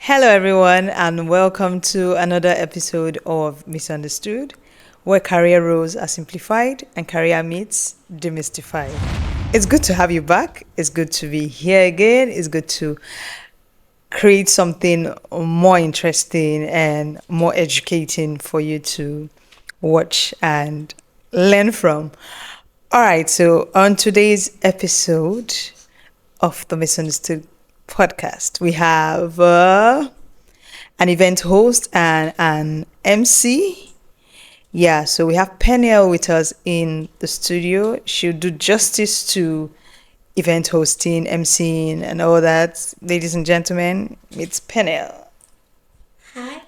Hello, everyone, and welcome to another episode of Misunderstood, where career roles are simplified and career myths demystified. It's good to have you back. It's good to be here again. It's good to create something more interesting and more educating for you to watch and learn from. All right, so on today's episode of the Misunderstood podcast, we have an event host and an MC. Yeah, so we have Peniel with us in the studio. She'll do justice to event hosting, MCing, and all that. Ladies and gentlemen, it's Peniel. Hi.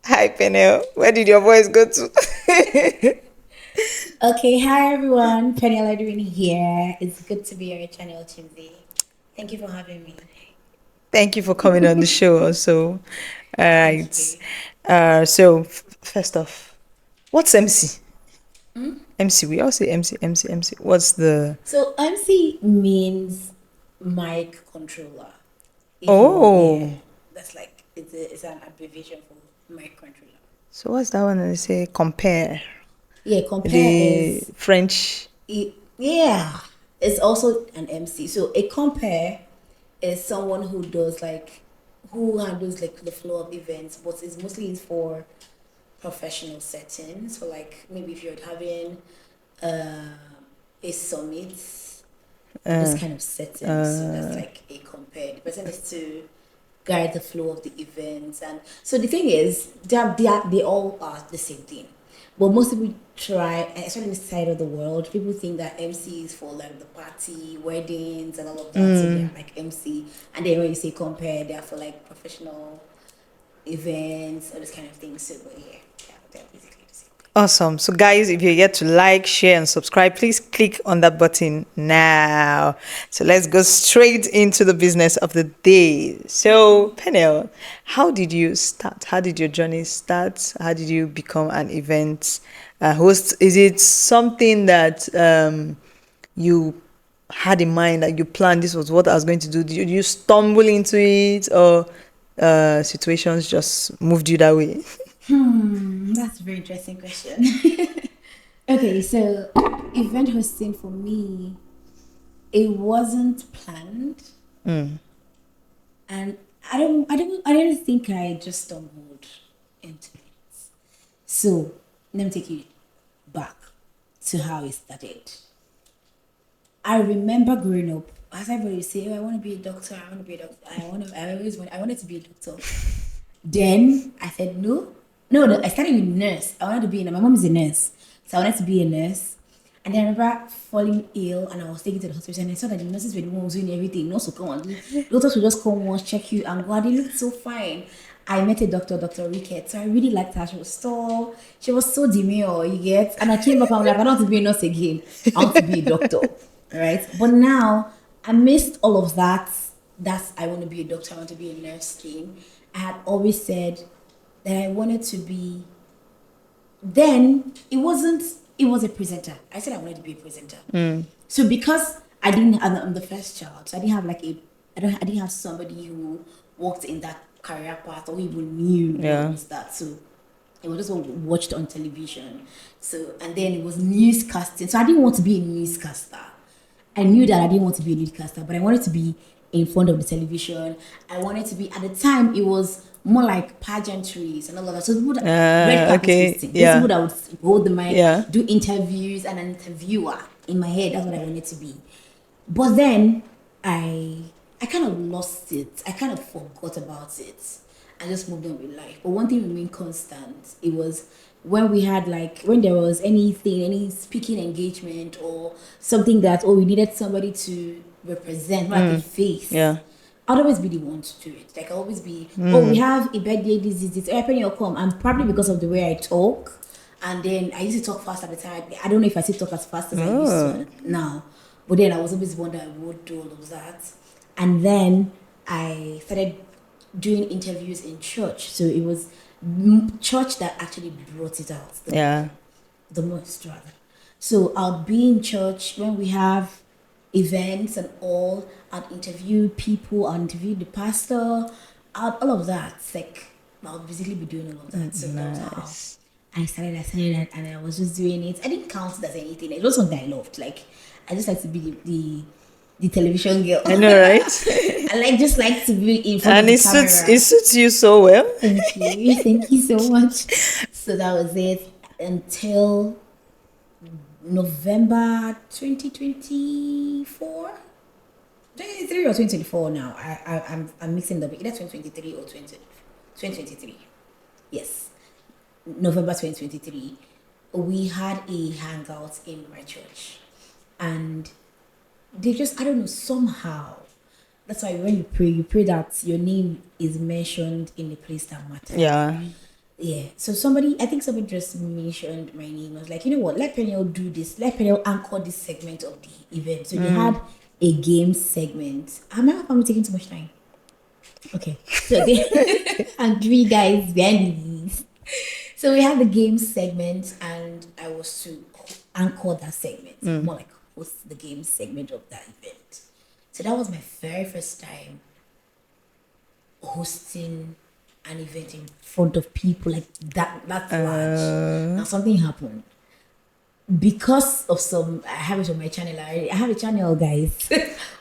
Hi, Peniel. Where did your voice go to? Okay, hi everyone. Peniel Edwin here. It's good to be on your channel, Chimzi. Thank you for having me. Thank you for coming on the show also. All Thank right. you. First off, what's MC? MC, we all say MC, MC, MC. What's the. So MC means mic controller. If you Oh, yeah, that's like it's an abbreviation for mic controller. so what's that one? They say compare. Yeah, compare The is French. yeah. It's also an MC. So a compare is someone who does like who handles like the flow of events, but it's mostly for professional settings. So like maybe if you're having uh, a summit, this Uh, kind of settings. So that's uh, like a compare. The person is to guide the flow of the events, and so the thing is, they all are the same thing. But most people try, especially in this side of the world, people think that MC is for like the party, weddings, and all of that. So they are like MC, and then when you say compare, they are for like professional events, all this kind of thing. So, but yeah, they're basically the same thing. awesome. So, guys, if you're yet to like, share, and subscribe, please click on that button now. So, let's go straight into the business of the day. So, Penel, how did you start? How did your journey start? How did you become an event host? Is it something that you had in mind, that you planned this was what I was going to do? Did you stumble into it, or situations just moved you that way? That's a very interesting question. Okay, so event hosting for me, it wasn't planned, and I don't think I just stumbled into it. So let me take you back to how it started. I remember growing up, as everybody say, oh, I want to be a doctor. I want to be a doctor. I wanted to be a doctor. Then I said no, no. I started with nurse. I wanted to be a nurse. My mom is a nurse, so I wanted to be a nurse. And then I remember falling ill, and I was taken to the hospital, and I saw that the nurses were the ones doing everything. Nurse would come and do. Doctors would just come once, check you, and go. They looked so fine. I met a doctor, Dr. Rickett. So I really liked her. She was tall. She was so demure, you get. And I came back, I'm like, I don't want to be a nurse again. I want to be a doctor. Right? But now I missed all of that. That's I want to be a doctor, I want to be a nurse thing. I had always said that I wanted to be, then it was a presenter. I said I wanted to be a presenter. So because I'm the first child, so I didn't have like I didn't have somebody who worked in that career path or even knew what Yeah. was that. So it was just what we watched on television. So and then it was newscasting. So I didn't want to be a newscaster. I knew that I didn't want to be a newscaster, but I wanted to be in front of the television. I wanted to be at the time it was more like pageantries and all of that. So people that red carpet Okay. hosting. These people Yeah. that would hold the mic, Yeah. do interviews, and an interviewer in my head. That's what I wanted to be. But then I I kind of lost it. I kind of forgot about it. I just moved on with life. But one thing remained constant. It was when we had like when there was anything, any speaking engagement or something that we needed somebody to represent, like a face. Yeah. I'd always be the one to do it. Like I'll always be, oh, we have a birthday, this. Everybody will come. And probably because of the way I talk. And then I used to talk fast at the time. I don't know if I still talk as fast as I used Oh. to now. But then I was always one that would do all of that. And then I started doing interviews in church. So it was church that actually brought it out Yeah. the most rather. So I'll be in church when we have events and all. I'll interview people. I'll interview the pastor. all of that, like I'll basically be doing all of that. So that was how Nice. I started, and I was just doing it. I didn't count it as anything. It was something I loved. Like I just like to be the television girl. I know, right? I just like to be in front of And the it camera. suits you so well. Thank you so much. So that was it until November 2024. 2023 or 2024 now. I'm mixing them. Either 2023 or 2023. Yes. November 2023. We had a hangout in my church. And they just, I don't know, somehow. That's why when you pray that your name is mentioned in the place that matters. Yeah. Yeah. So I think somebody just mentioned my name. I was like, you know what? Let Peniel do this. Let Peniel anchor this segment of the event. So they had a game segment. I'm taking too much time. Okay. So they and 3 guys behind the scenes. So we had the game segment, and I was to anchor that segment, more like host the game segment of that event. So that was my very first time hosting an event in front of people like that large. Now something happened because of I have it on my channel. I have a channel, guys,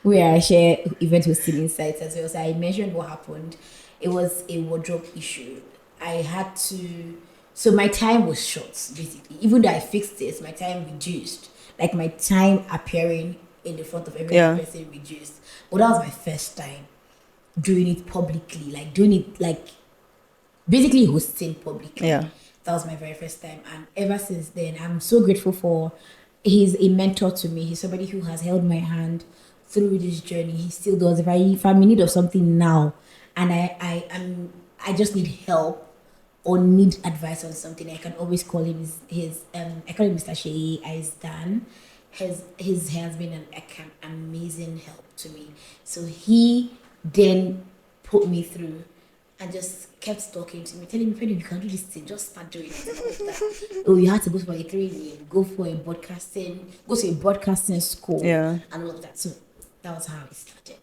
where I share event hosting insights as well. So I mentioned what happened. It was a wardrobe issue. I had to, so my time was short basically. Even though I fixed this, my time reduced. Like my time appearing in the front of every Yeah. person reduced. But that was my first time doing it publicly, like doing it like basically hosting publicly. Yeah. That was my very first time, and ever since then I'm so grateful for, he's a mentor to me. He's somebody who has held my hand through this journey. He still does. If I'm in need of something now and I just need help or need advice on something, I can always call him. I call him Mr. Shea Aizdan. His has been an amazing help to me. So he then put me through and just kept talking to me, telling me, Penny, you can do this thing, just start doing it. And all of that. Oh, you had to go for a training, go to a broadcasting school, Yeah. and all of that. So that was how it started.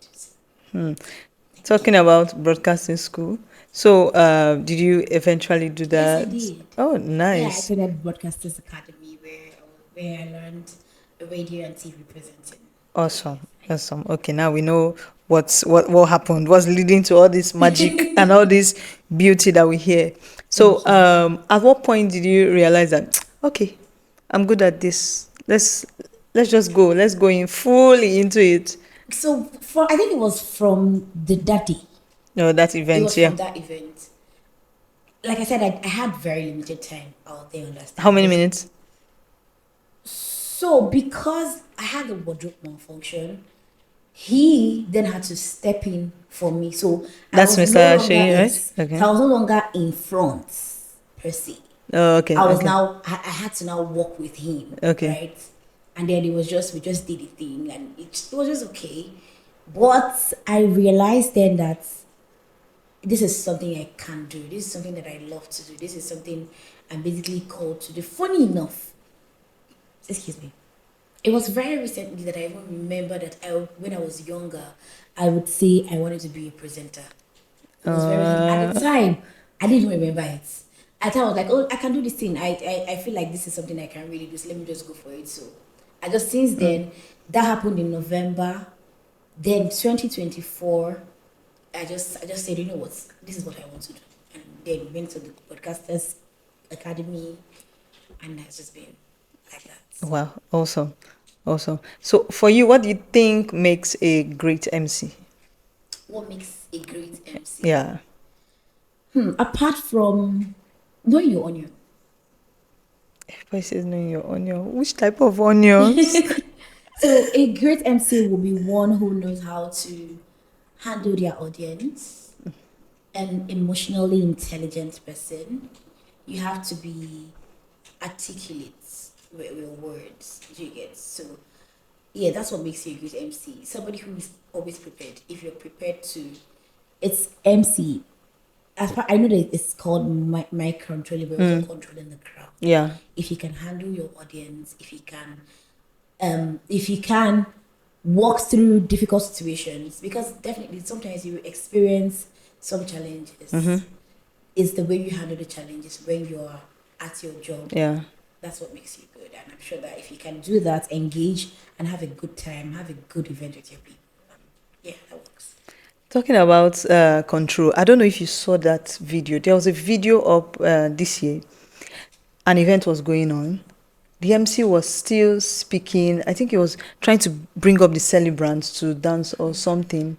Talking about broadcasting school. So, did you eventually do Yes, I that? did. Oh, Yeah, I nice. attended Broadcasters Academy where I learned radio and TV presenting. Awesome. Awesome. Okay, now we know what happened, what's leading to all this magic and all this beauty that we hear. So, Thank you. at what point did you realize that okay, I'm good at this. Let's just go. Let's go in fully into it. So I think it was from that day. No, that It event, was yeah. from that event. Like I said, I had very limited time out there, How understand? many minutes? So because I had a wardrobe malfunction, he then had to step in for me. So That's Mr. Shea, right? Okay. I was no longer in front per se. Oh, okay, okay. I had to now walk with him, Okay. right? And then we just did the thing, and it was just okay. But I realized then that this is something I can do. This is something that I love to do. This is something I'm basically called to do. Funny enough, excuse me, it was very recently that I even remember that when I was younger, I would say I wanted to be a presenter. It was very recently. At the time, I didn't even remember it. At the time, I was like, oh, I can do this thing. I feel like this is something I can really do. So let me just go for it. So since then, that happened in November. Then 2024, I just said, you know what, this is what I want to do. And then went to the Podcasters Academy, and it's just been like that. Wow, awesome. Awesome. So for you, what do you think makes a great MC? What makes a great MC? Yeah. Apart from knowing your onion. Everybody says knowing your onion. Which type of onions? So a great MC will be one who knows how to handle their audience, an emotionally intelligent person. You have to be articulate with your words. Do you get? So yeah, that's what makes you a good MC. Somebody who is always prepared. If you're prepared to, it's MC. As far I know that it's called mic controlling, but also controlling the crowd. Yeah. If you can handle your audience, if you can walk through difficult situations, because definitely sometimes you experience some challenges. It's the way you handle the challenges when you're at your job. Yeah. That's what makes you good. And I'm sure that if you can do that, engage and have a good time, have a good event with your people. Yeah, that works. Talking about control, I don't know if you saw that video. There was a video up this year. An event was going on. The MC was still speaking. I think he was trying to bring up the celebrants to dance or something.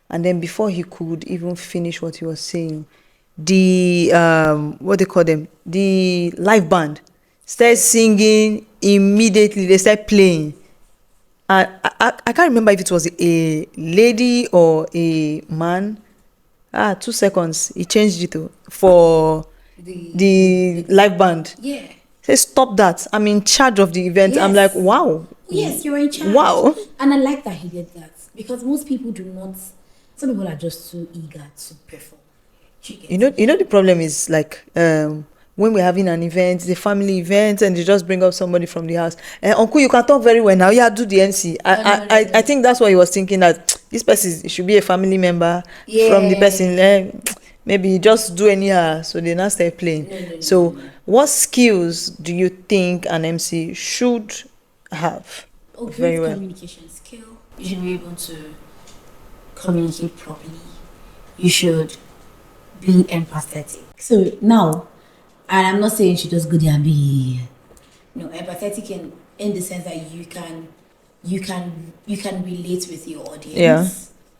And then before he could even finish what he was saying, the, what they call them, the live band started singing immediately. They started playing. I can't remember if it was a lady or a man. 2 seconds. He changed it for the live band. Yeah. Say, stop that. I'm in charge of the event. I'm like, Yes. wow. Yes, you're in charge. Wow. And I like that he did that because most people do not. Some people are just too eager to perform. You know the problem is like when we're having an event, the family event, and they just bring up somebody from the house. Uncle, you can talk very well now. Yeah, do the MC. I think that's what he was thinking, that this person should be a family member from the person. Maybe just do anyhow. So they now start playing. So what skills do you think an MC should have? Very well. Communication skill. You should be able to communicate properly. You should be empathetic. So now, and I'm not saying she just go there and be empathetic in the sense that you can relate with your audience. Yeah.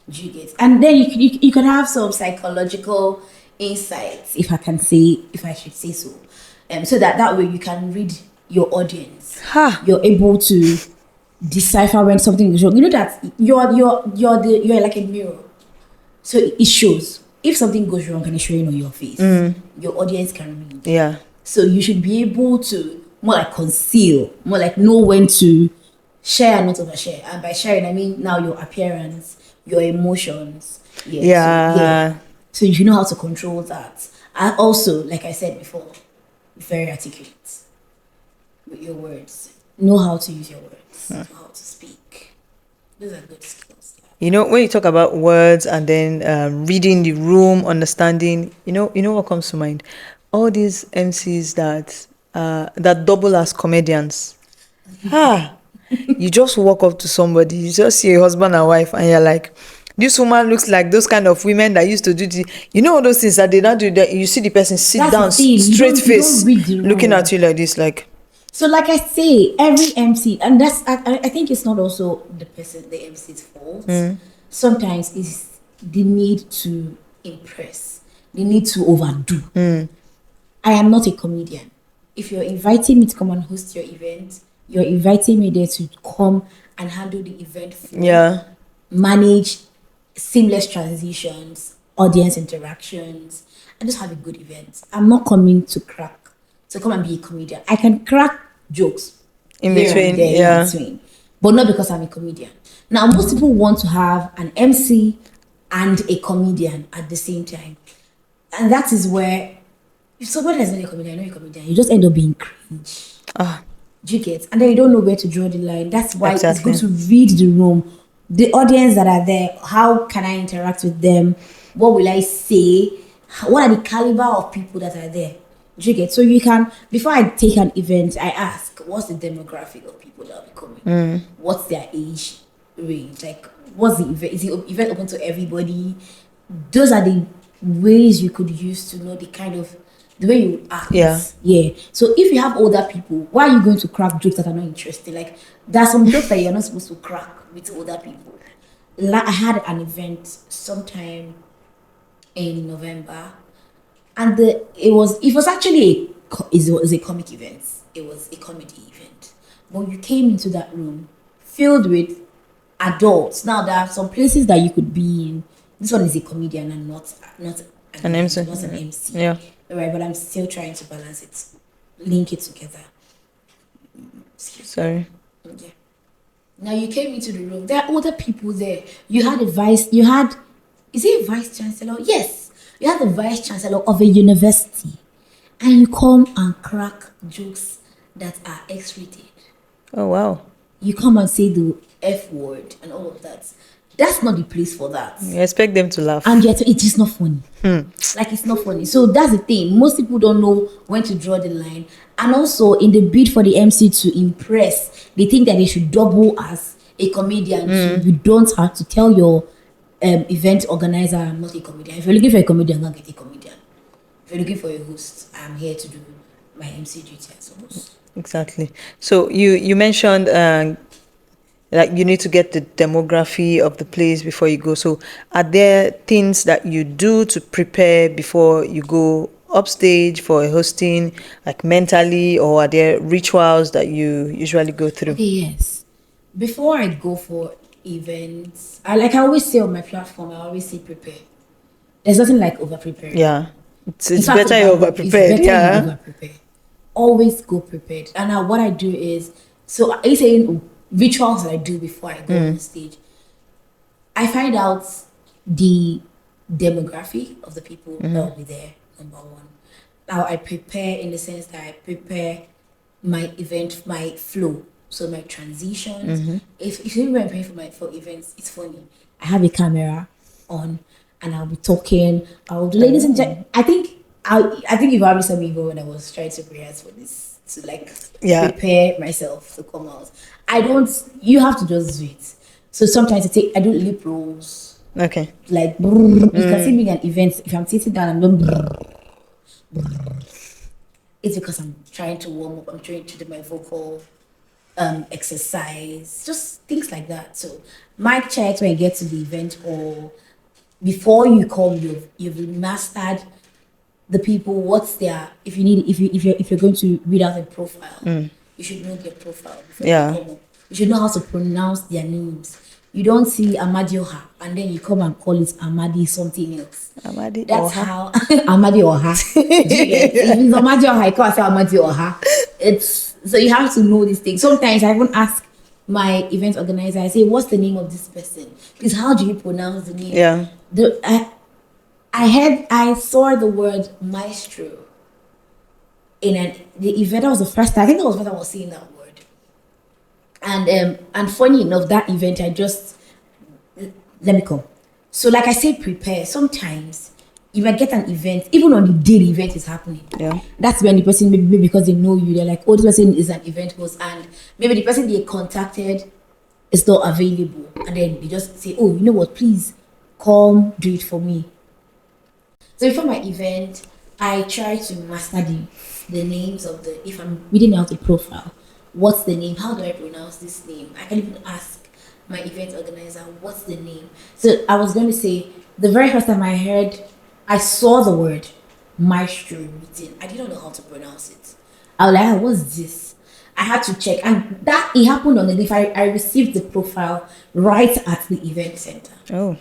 Do you get? And then you can have some psychological insights, if I should say so. So that way you can read your audience. You're able to decipher when something is wrong. You know that you're like a mirror. So it shows. If something goes wrong and it's showing on your face, your audience can read. Yeah. So you should be able to more like conceal, more like know when to share and not overshare. And by sharing, I mean now your appearance, your emotions. Yeah. So you know how to control that. And also, like I said before, very articulate with your words. Know how to use your words. Know how to speak. Those are good skills. You know, when you talk about words and then reading the room, understanding, you know what comes to mind? All these MCs that double as comedians. You just walk up to somebody, you just see a husband and wife, and you're like, this woman looks like those kind of women that used to do all those things that they don't do. That you see the person sit down, straight face, looking at you like this, like. So, like I say, every MC, and that's I think it's not also the MC's fault. Sometimes it's the need to impress, the need to overdo. I am not a comedian. If you're inviting me to come and host your event, you're inviting me there to come and handle the event flow, manage seamless transitions, audience interactions, and just have a good event. I'm not coming to come and be a comedian. I can crack jokes in between, but not because I'm a comedian. Now, most people want to have an MC and a comedian at the same time, and that is where if somebody is not a comedian, you're not a comedian, you just end up being cringe. Do you get? And then you don't know where to draw the line. That's why it's good to read the room, the audience that are there. How can I interact with them? What will I say? What are the caliber of people that are there? Do you get? So you can, before I take an event, I ask, what's the demographic of people that will be coming? What's their age range? Like, what's the event? Is the event open to everybody? Those are the ways you could use to know the way you act. Yeah. So if you have older people, why are you going to crack jokes that are not interesting? Like, there are some jokes that you're not supposed to crack with older people. Like, I had an event sometime in November, and it was actually a comic event. It was a comedy event. But you came into that room filled with adults. Now there are some places that you could be in. This one is a comedian and not an MC. Not an MC. Yeah. Right, but I'm still trying to balance it, link it together. Sorry. Yeah. Now you came into the room. There are older people there. You had is it a vice chancellor? Yes. You had the vice chancellor of a university, and you come and crack jokes that are X-rated. Oh wow. You come and say the F word and all of that. That's not the place for that. You expect them to laugh. And yet it is not funny. Like, it's not funny. So that's the thing. Most people don't know when to draw the line. And also, in the bid for the MC to impress, they think that they should double as a comedian. So you don't have to tell your event organizer, I'm not a comedian. If you're looking for a comedian, go get a comedian. If you're looking for a host, I'm here to do my MC duty as a host. Exactly. So you mentioned like you need to get the demography of the place before you go. So are there things that you do to prepare before you go upstage for a hosting, like mentally, or are there rituals that you usually go through? Okay, yes. Before I go for events, I always say on my platform, I always say prepare. There's nothing like over preparing. Yeah. It's In fact, better you're over prepared. It's better Yeah. you over prepare. Always go prepared. And now what I do is, so are you saying rituals that I do before I go on stage? I find out the demography of the people that will be there, number one. Now I prepare in the sense that I prepare my event, my flow, so my transitions. If you remember for events, it's funny. I have a camera on, and I'll be talking. I'll do, ladies and gentlemen. I think you've already saw me go when I was trying to rehearse for this to prepare myself to come out. You have to just do it. So sometimes I do lip rolls. Okay. Like, you can see me in an event. If I'm sitting down, I'm doing it's because I'm trying to warm up. I'm trying to do my vocal exercise, just things like that. So mic checks when you get to the event, or before you come, you've mastered the people. What's their, if you're going to read out a profile, you should know their profile before you come up. You should know how to pronounce their names. You don't see Amadioha and then you come and call it Amadi something else. Amadi That's Oha. how Amadi Oha. If it's Amadi Oha, I can't say Amadi Oha. It's so you have to know these things. Sometimes I even ask my event organizer, I say, what's the name of this person? Because how do you pronounce the name? Yeah. I saw the word maestro in the event. That was the first time. I think that was when I was seeing that word. And funny enough, that event let me come. So like I say, prepare. Sometimes you might get an event, even on the day the event is happening. Yeah. That's when the person, maybe because they know you, they're like, oh, this person is an event host, and maybe the person they contacted is not available, and then they just say, oh, you know what, please come do it for me. So before my event, I try to master the names of if I'm reading out a profile, what's the name? How do I pronounce this name? I can even ask my event organizer, what's the name? So I was going to say, the very first time I saw the word maestro written, I didn't know how to pronounce it. I was like, what's this? I had to check, and that it happened on the day I received the profile right at the event center. Oh.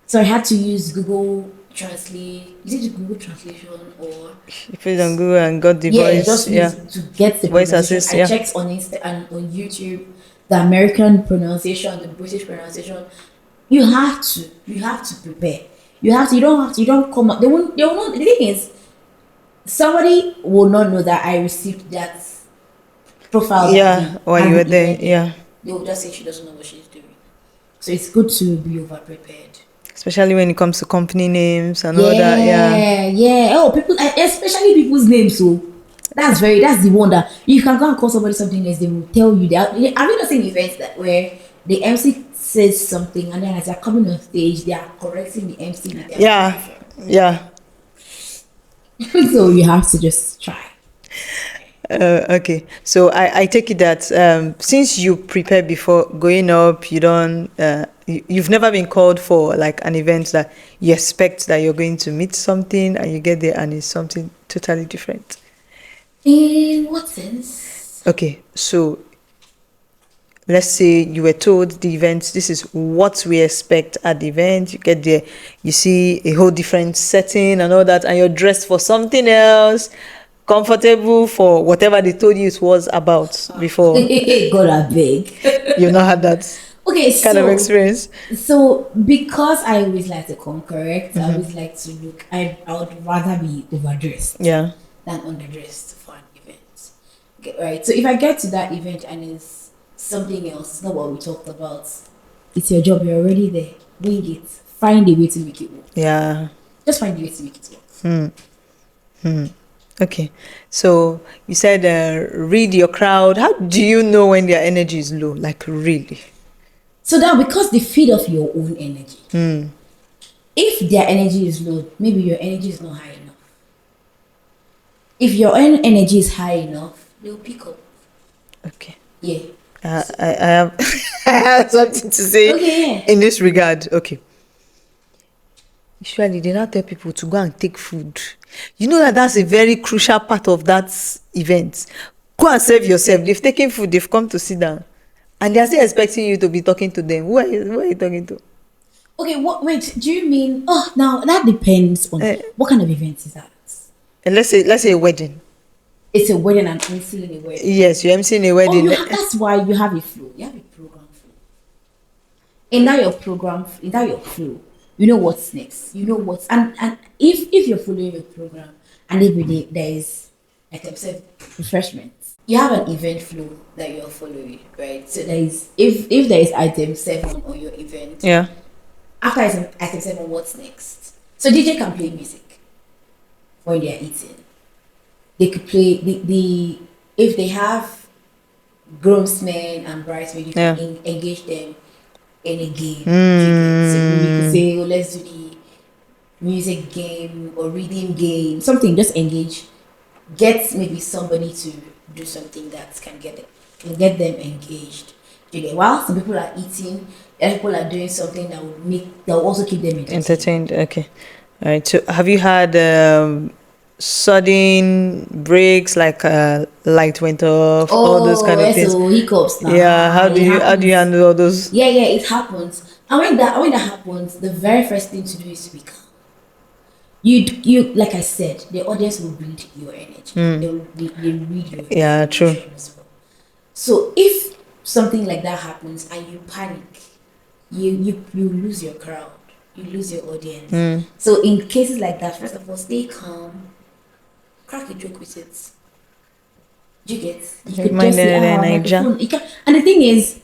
So I had to use Google Translate. Is it Google Translation or? If you don't go and got the voice, just to get the voice assist. I checked on Insta and on YouTube the American pronunciation, the British pronunciation. You have to prepare. You don't come up. They will not. The thing is, somebody will not know that I received that profile. Yeah, while you were there. Yeah. They will just say she doesn't know what she's doing. So it's good to be over prepared. Especially when it comes to company names and all that. Yeah. Oh, people, especially people's names. So that's the one that you can go and call somebody something else. They will tell you that. Have you not seen events where the MC says something and then as they're coming on stage, they are correcting the MC with their Yeah. So you have to just try. Okay, so I take it that since you prepare before going up, you've never been called for like an event that you expect that you're going to meet something and you get there and it's something totally different. In what sense? Okay, so let's say you were told the event, this is what we expect at the event. You get there, you see a whole different setting and all that, and you're dressed for something else, comfortable for whatever they told you it was about before. God, I beg. You've not had that kind of experience. So because I always like to come correct, I always like to look. I would rather be overdressed, than underdressed for an event. Okay, right. So if I get to that event and it's something else, it's not what we talked about, It's your job. You're already there. Wing it. Find a way to make it work. Yeah. Just find a way to make it work. Okay. So you said read your crowd. How do you know when their energy is low? Like really? So that because they feed off your own energy. If their energy is low, maybe your energy is not high enough. If your own energy is high enough, they'll pick up. Okay. Yeah. I have I have something to say Okay. in this regard. Okay. Usually they now tell people to go and take food. You know that that's a very crucial part of that event. Go and serve yourself. They've taken food, they've come to sit down. And they're still expecting you to be talking to them. Who are you talking to? Okay, wait, do you mean now that depends on what kind of event is that? And let's say a wedding. It's a wedding and emceeing a wedding. Yes, you're emceeing a wedding. That's why you have a flow. You have a program flow. In that your flow, you know what's next. You know what's and if you're following your program and every day there is like I said refreshments, you have an event flow that you're following, right? So there is if there is item 7 on your event, Yeah. after item 7, what's next? So DJ can play music when they are eating. They could play the if they have groomsmen and bridesmaids, you can engage them in a game. So you could say, let's do the music game or reading game, something. Just engage. Get maybe somebody to do something that can get them engaged. While some people are eating, other people are doing something that will also keep them entertained. Okay, all right. So have you had sudden breaks like light went off, all those kind of things? So hiccups now. Yeah, how do you handle all those? Yeah, it happens. And when that happens, the very first thing to do is to be calm. You like I said, the audience will read your energy. They read your yeah, true. As well. So if something like that happens and you panic, you lose your crowd, you lose your audience. So in cases like that, first of all, stay calm, crack a joke with it. Do you get? You could just say, and the thing is,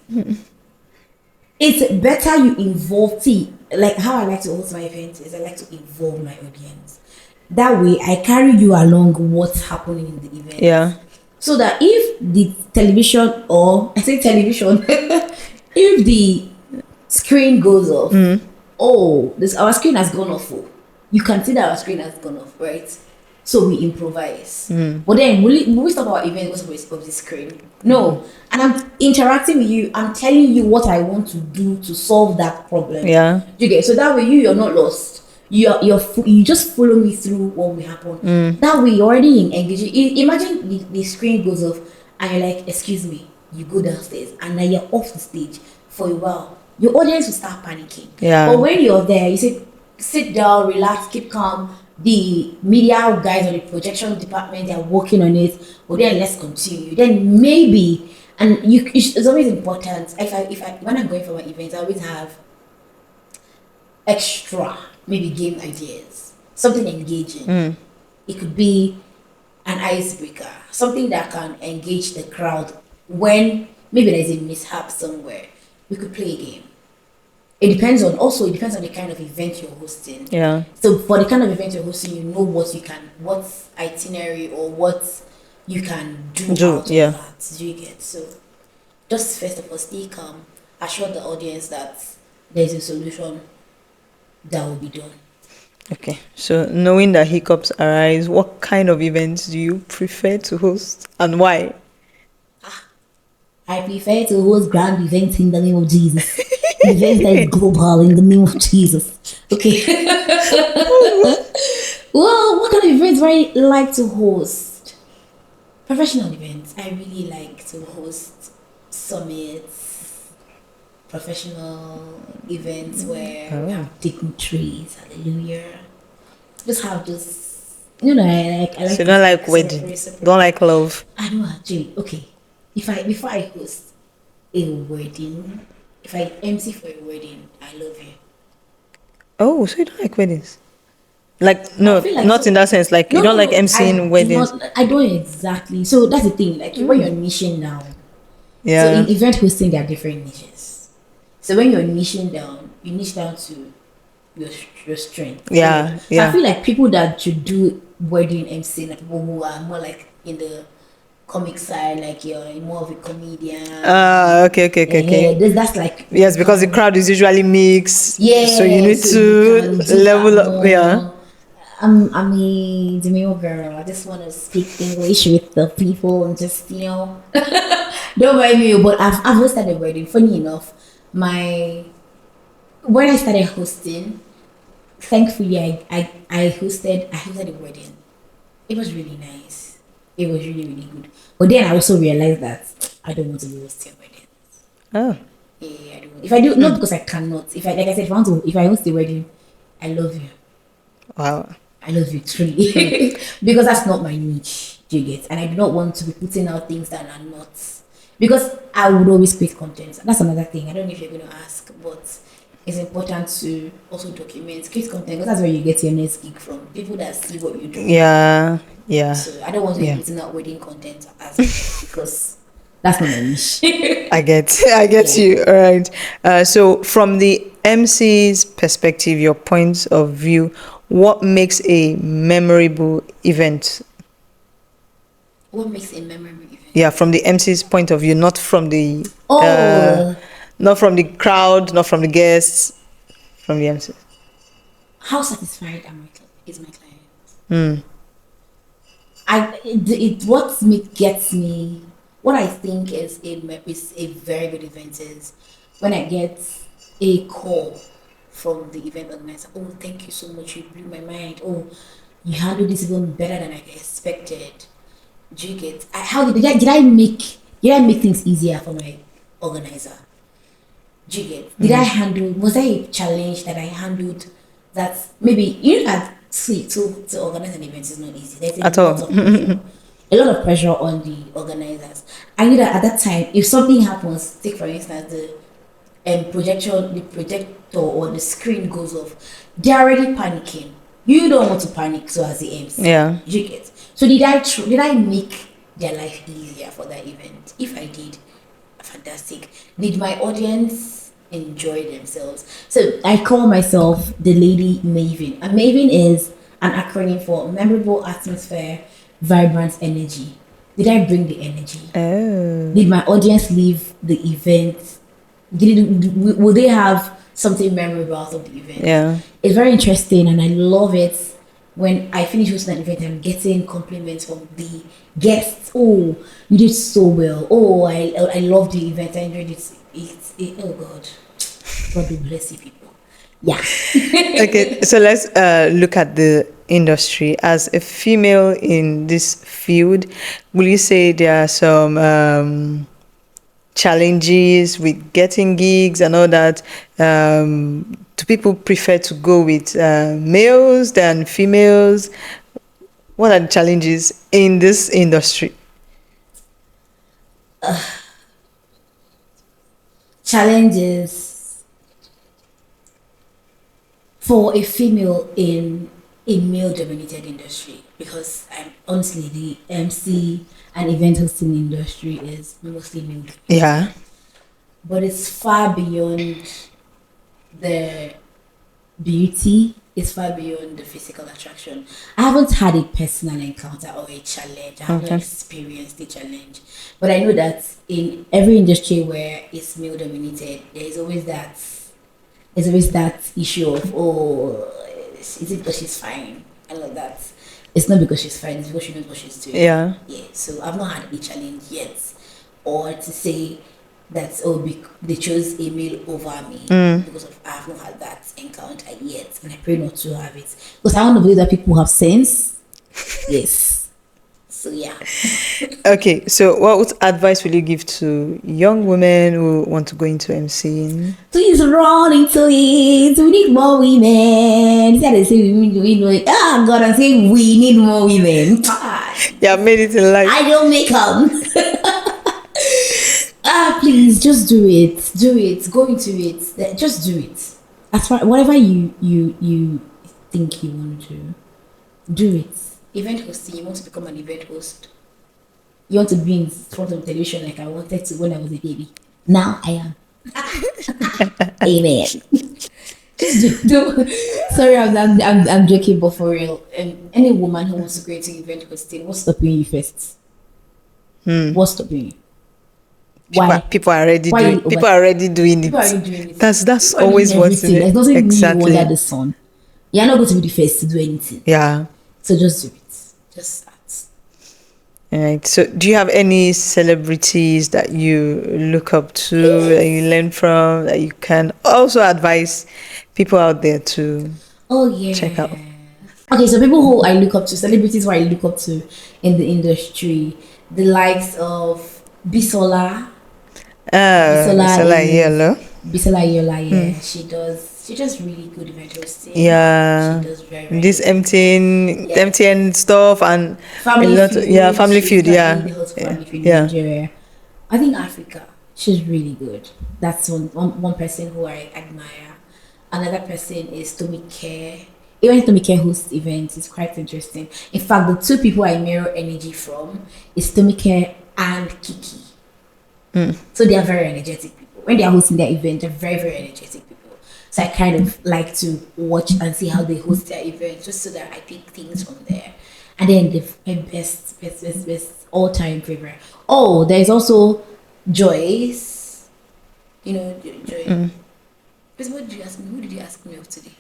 it's better you involve. See, like how I like to host my events is I like to involve my audience. That way, I carry you along what's happening in the event. Yeah. So that if the television, or I say television, if the screen goes off, our screen has gone off. You can see that our screen has gone off, right? So we improvise. But then will we stop our event because of the screen? No. And I'm interacting with you. I'm telling you what I want to do to solve that problem. Yeah. You get so that way you're not lost. You just follow me through what will happen. That way you're already engaging. Imagine the screen goes off and you're like, excuse me, you go downstairs and then you're off the stage for a while. Your audience will start panicking. Yeah. But when you're there, you say, sit down, relax, keep calm. The media guys or the projection department, they're working on it. Well, then let's continue. Then maybe, and it's always important. When I'm going for my events, I always have extra, maybe game ideas, something engaging. It could be an icebreaker, something that can engage the crowd when maybe there's a mishap somewhere. We could play a game. It depends on the kind of event you're hosting. Yeah. So for the kind of event you're hosting, you know what itinerary or what you can do out of that. Do you get? So just first of all, stay calm. Assure the audience that there's a solution that will be done. Okay. So knowing that hiccups arise, what kind of events do you prefer to host and why? I prefer to host grand events in the name of Jesus. Events that is global in the name of Jesus. Okay. Well, what kind of events do I like to host? Professional events. I really like to host summits, professional events where we have dignitaries. Hallelujah. Just have this, I like. So you don't like wedding? Don't like love? I don't actually. Okay. Before I host a wedding, if I MC for a wedding, I love you. Oh, so you don't like weddings? Like, no, not in that sense. Like, you don't like MCing weddings? I don't exactly. So that's the thing. Like, when you're niching now. Yeah. So in event hosting, there are different niches. So when you're niching down, you niche down to your strength. Yeah, So I yeah. feel like people that should do wedding MC, like people who are more like in the comic side, like you're more of a comedian. Okay, okay, okay, Yeah, okay. that's like you Yes, because the can, crowd is usually mixed, so you yeah, need so you to can do that level up. Yeah. more. I'm a demure girl. I just want to speak English with the people and just, don't mind me. But I've hosted a wedding. Funny enough, my when I started hosting, thankfully I hosted a wedding. It was really nice. It was really really good. But then I also realized that I don't want to be hosting a wedding. Oh, Yeah, I don't. If I do, not because I cannot. If I, like I said, if I host a wedding, I love you. wow. I love you truly because that's not my niche. Do you get? And I do not want to be putting out things that are not, because I would always create content. That's another thing. I don't know if you're going to ask, but it's important to also document, create content, because that's where you get your next gig from. People that see what you do. Yeah, yeah, So I don't want to be yeah. putting out wedding content as because that's not my niche. I get Yeah. you. All right. So from the MC's perspective, your point of view, what makes a memorable event? What makes a memorable event? Yeah, from the MC's point of view, not from the uh, Oh, not from the crowd, not from the guests, from the MC. how satisfied am I? Is my client? Mm. Gets me, what I think is a very good event is when I get a call from the event organizer. Oh, thank you so much, you blew my mind. Oh, you handled this even better than I expected. Do you get? How did I make things easier for my organizer? Do you get? Was there a challenge that I handled that maybe that see to organize an event is not easy. There's At a lot all. of pressure. A lot of pressure on the organizers. I knew that at that time, if something happens, take for instance the projector or the screen goes off, they're already panicking. You don't want to panic, so as the MC, Yeah. you get. So did I make their life easier for that event? If I did, fantastic. Did my audience enjoy themselves? So I call myself the Lady Maven. And Maven is an acronym for Memorable Atmosphere, Vibrant Energy. Did I bring the energy? Oh. Did my audience leave the event? Will they have something memorable out of the event? Yeah. It's very interesting, and I love it when I finish hosting an event. I'm getting compliments from the guests. Oh, you did so well. Oh, I love the event. I enjoyed it. Oh God, God will bless you people. Yeah. Okay, so let's look at the industry. As a female in this field, will you say there are some challenges with getting gigs and all that? Do people prefer to go with males than females? What are the challenges in this industry? Challenges for a female in a male dominated industry, because honestly the MC and event hosting industry is mostly male, Yeah. but it's far beyond the beauty, is far beyond the physical attraction. I haven't had a personal encounter or a challenge. I haven't Okay. experienced a challenge. But I know that in every industry where it's male dominated, there's always that issue of, oh, is it because she's fine? And like that. It's not because she's fine, it's because she knows what she's doing. Yeah. Yeah. So I've not had a challenge yet. Or to say that, oh, they chose a male over me, because of I have not had that encounter yet, and I pray not to have it, because I want to believe that people have sense. Yes. So yeah. Okay, so what advice will you give to young women who want to go into MCing? Please run into it. We need more women. Instead they say we need. Ah, God, I say we need more women. Yeah, made it in life. I don't make them. Please just do it. Do it. Go into it. Just do it. As far whatever you think you want to do it. Event hosting. You want to become an event host. You want to be in front of television like I wanted to when I was a baby. Now I am. Amen. Sorry, I'm joking, but for real, any woman who wants to create an event hosting, what's stopping you first? What's stopping you? Why? People are already Why doing. you over? People are already doing People are it. already doing it. That's People are doing always what's in everything. There's it. nothing new Exactly. under the sun. You're not going to be the first to do anything. Yeah. So just do it. Just start. Right. So, do you have any celebrities that you look up to, that you learn from, that you can also advise people out there to Oh yeah. check out? Okay, so people who I look up to, celebrities who I look up to in the industry, the likes of Bisola. Bisola Sola is Yellow. Bisola Yola, yeah. She does really good event hosting. Yeah. She does very This good. Yeah. MTN stuff and a Family lot. Yeah, Feud. Family She's Feud. currently Yeah. the host of Yeah. Family Feud in Yeah. Nigeria. I think Africa, she's really good. That's one person who I admire. Another person is Tommy Care. Even Tommy Care hosts events, it's quite interesting. In fact, the two people I mirror energy from is Tommy Care and Kiki. So they are very energetic people. When they are hosting their event, they're very, very energetic people. So I kind of like to watch and see how they host their events just so that I pick things from there. And then my best all time favorite. Oh, there's also Joyce. You know, Joy. But what did you ask me? Who did you ask me of today?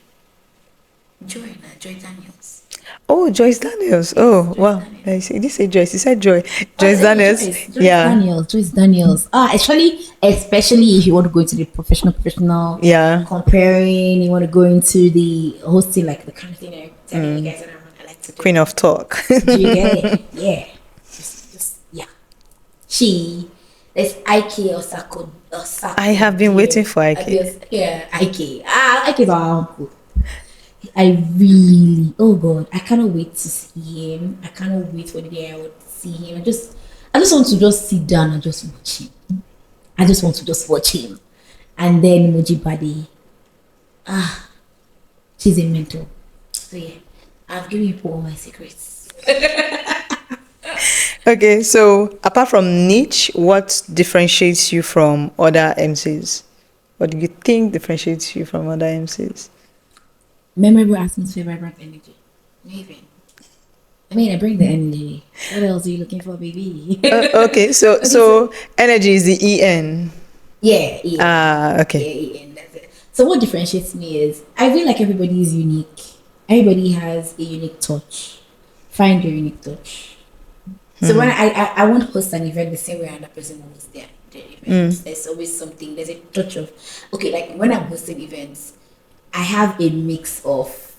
Joy Daniels. Oh, Joyce Daniels. Oh, wow. Daniels. Did you say Joyce? You said Joy. Joyce Daniels. Joyce Yeah. Daniels. Joyce Daniels. Especially if you want to go into the professional. Yeah. Comparing, you want to go into the hosting, like the kind of thing I'm telling you guys that I like to do. Queen of Talk. Do you get it? Yeah. Just yeah. There's Ike Osako. I have been waiting for Ike. Yeah, Ike. Ike is our uncle. I really, oh God, I cannot wait to see him. I cannot wait for the day I would see him. I just want to just sit down and just watch him. I just want to just watch him. And then Mojibadi. She's a mentor. So yeah, I've given you all my secrets. Okay, so apart from niche, what differentiates you from other MCs? What do you think differentiates you from other MCs? Memorable atmosphere, vibrant energy. Maybe. I mean, I bring the energy. What else are you looking for, baby? Okay, so energy is the EN. Yeah, EN. Okay. Yeah, EN, that's it. So what differentiates me is I feel like everybody is unique. Everybody has a unique touch. Find your unique touch. So when I won't host an event the same way another person will host their event. There's always something. There's a touch of okay. Like when I'm hosting events, I have a mix of.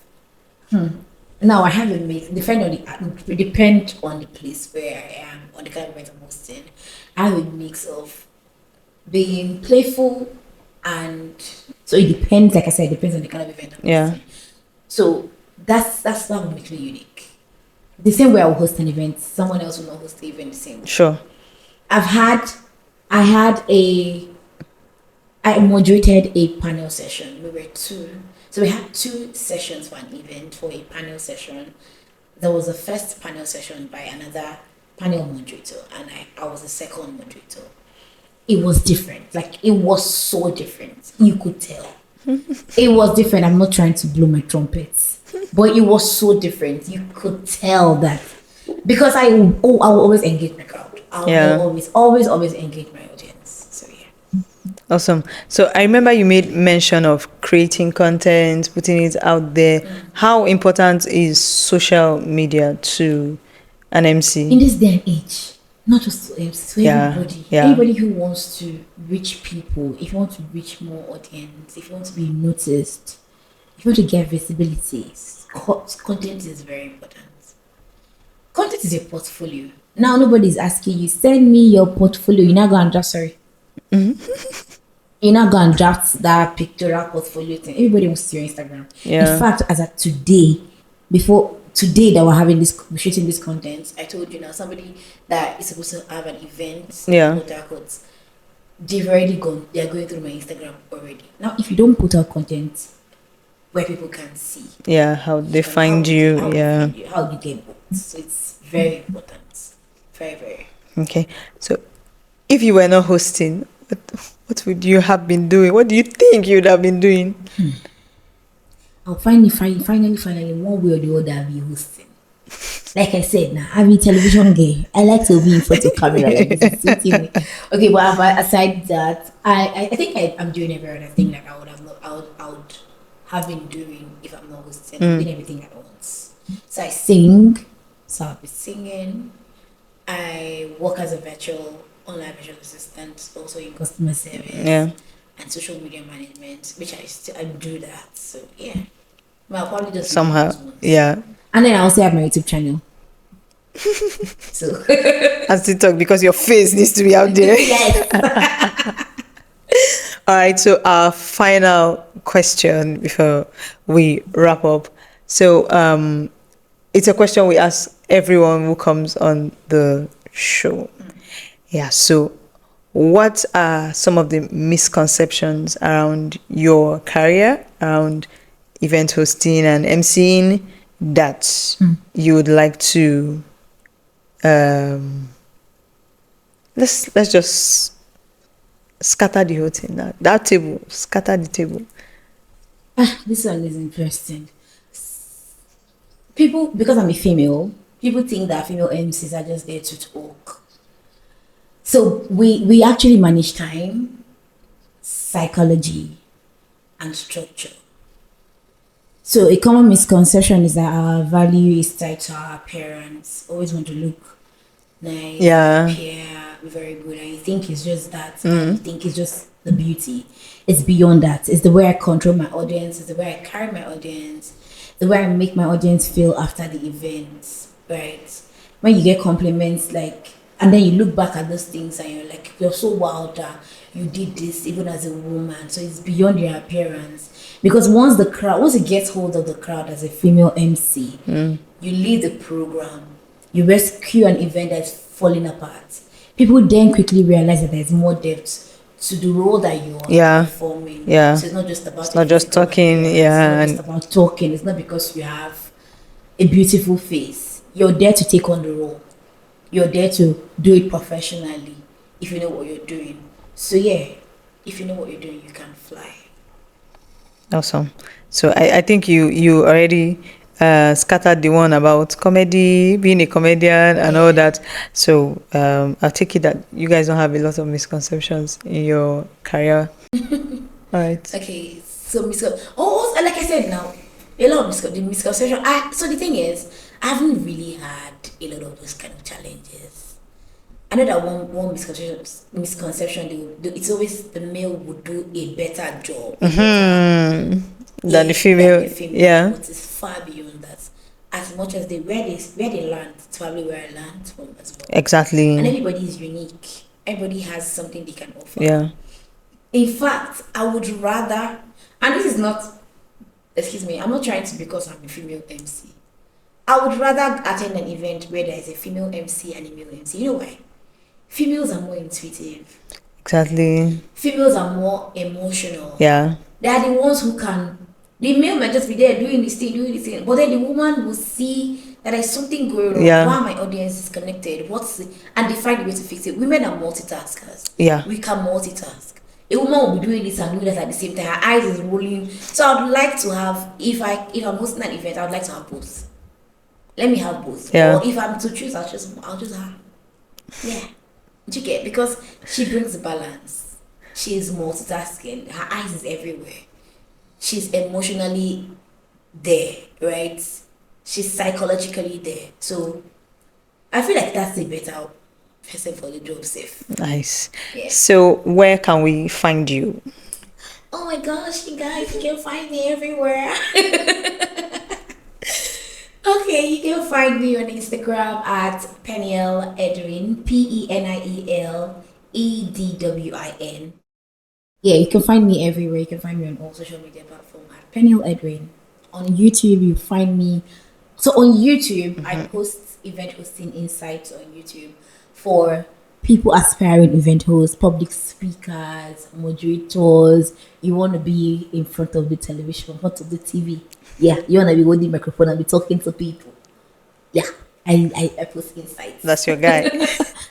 Now I have a mix. Depend on the place where I am, on the kind of event I'm hosting. I have a mix of being playful and so it depends. Like I said, it depends on the kind of event I'm hosting. So that's what will make me unique. The same way I will host an event, someone else will not host the event the same way. Sure. I moderated a panel session. So we had two sessions for an event for a panel session. There was a first panel session by another panel moderator, and I was the second moderator. It was different. Like it was so different. You could tell. It was different. I'm not trying to blow my trumpets. But it was so different. You could tell that because I will always engage my crowd. I will always engage my audience. So yeah. Awesome. So I remember you made mention of creating content, putting it out there. How important is social media to an MC? In this day and age, not just to MC, to everybody. Yeah. Anybody who wants to reach people, if you want to reach more audience, if you want to be noticed, if you want to get visibility, content is very important. Content is a portfolio. Now nobody's asking you, send me your portfolio. You're not going to draft, You're not going to draft that pictorial portfolio thing. Everybody wants to see your Instagram. Yeah. In fact, as of today, that we're shooting this content, I told you now, somebody that is supposed to have an event, they've already gone, they're going through my Instagram already. Now, if you don't put out content where people can see. Yeah, how they find you. How you get booked. So it's very important. Very, very. Okay. So if you were not hosting, What would you have been doing? What do you think you'd have been doing? I'll finally, one way or the other, I'll be hosting. Like I said, now I'm a television girl. I like to be in front of camera like this. It's sitting me. Okay, but aside that, I think I'm doing every other thing that I would have been doing if I'm not hosting. I'm doing everything at once. So I sing, so I'll be singing. I work as a online virtual assistant, also in customer service Yeah. and social media management, which I do that. So yeah, well, I'll probably just do Somehow. those ones. Yeah. And then I also have my YouTube channel. So And still talk because your face needs to be out there. yes. All right. So our final question before we wrap up. So it's a question we ask everyone who comes on the show. Yeah. So what are some of the misconceptions around your career, around event hosting and emceeing that you would like to let's just scatter the whole thing. That table, scatter the table. This one is interesting. People, because I'm a female, people think that female MCs are just there to talk. So we actually manage time, psychology, and structure. So a common misconception is that our value is tied to our appearance. Always want to look nice, Yeah. appear very good, and you think it's just that. And you think it's just the beauty. It's beyond that. It's the way I control my audience. It's the way I carry my audience. The way I make my audience feel after the event, right? When you get compliments, like, and then you look back at those things and you're like, you're so wild that you did this even as a woman. So it's beyond your appearance. Because once it gets hold of the crowd as a female MC, you lead the program, you rescue an event that's falling apart. People then quickly realize that there's more depth to the role that you are performing. Yeah. So it's not just about Not just talking. Yeah. it's not just about talking. It's not because you have a beautiful face. You're there to take on the role. You're there to do it professionally if you know what you're doing. So yeah, if you know what you're doing, you can fly. Awesome. So I think you already scattered the one about comedy, being a comedian and all that. So I'll take it that you guys don't have a lot of misconceptions in your career. All right. Okay, so like I said now, a lot of misconception. So the thing is, I haven't really had a lot of those kind of challenges. I know that one misconception it's always the male would do a better job Than the female. Yeah. but it's far beyond that. As much as where they land, it's probably where I land from as well. Exactly. And everybody is unique. Everybody has something they can offer. Yeah. In fact, I would rather, and this is not, excuse me, I'm not trying to because I'm a female MC. I would rather attend an event where there is a female MC and a male MC. You know why? Females are more intuitive. Exactly. Females are more emotional. Yeah. They are the ones who can. The male might just be there doing this thing, but then the woman will see that there's something going on. Yeah. Why my audience is connected? And they find a way to fix it. Women are multitaskers. Yeah. We can multitask. A woman will be doing this and doing that at the same time. Her eyes is rolling. So I'd like to have, if I'm hosting an event, I'd like to have both. Let me have both. Yeah. Or if I'm to choose, I'll just have. Yeah. Do you get? Because she brings balance. She is multitasking. Her eyes is everywhere. She's emotionally there, right? She's psychologically there. So I feel like that's a better person for the job safe. Nice. Yeah. So where can we find you? Oh my gosh, you guys, you can find me everywhere. Okay, you can find me on Instagram at Peniel Edwin, PENIEL EDWIN. Yeah, you can find me everywhere. You can find me on all social media platforms at Peniel Edwin. On YouTube, you find me. So on YouTube, I post event hosting insights on YouTube for people aspiring event hosts, public speakers, moderators. You want to be in front of the television, in front of the TV. Yeah, you want to be holding the microphone and be talking to people. Yeah, I post insights. That's your guy.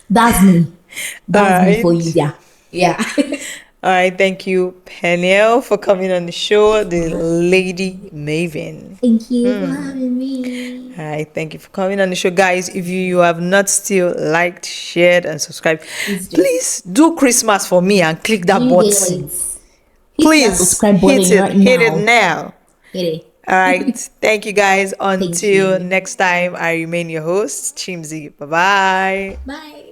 That's me. That's me for you. Yeah. Yeah. All right, thank you, Peniel, for coming on the show, the lady Maven. Thank you for having me. All right, thank you for coming on the show, guys. If you have not still liked, shared, and subscribed, Please do. please do Christmas for me and click that You get button. it. Hit that Please subscribe button right hit it now. now. Hit it. All right, thank you, guys. Thank Until you. next time, I remain your host, Chimzi. Bye bye. Bye.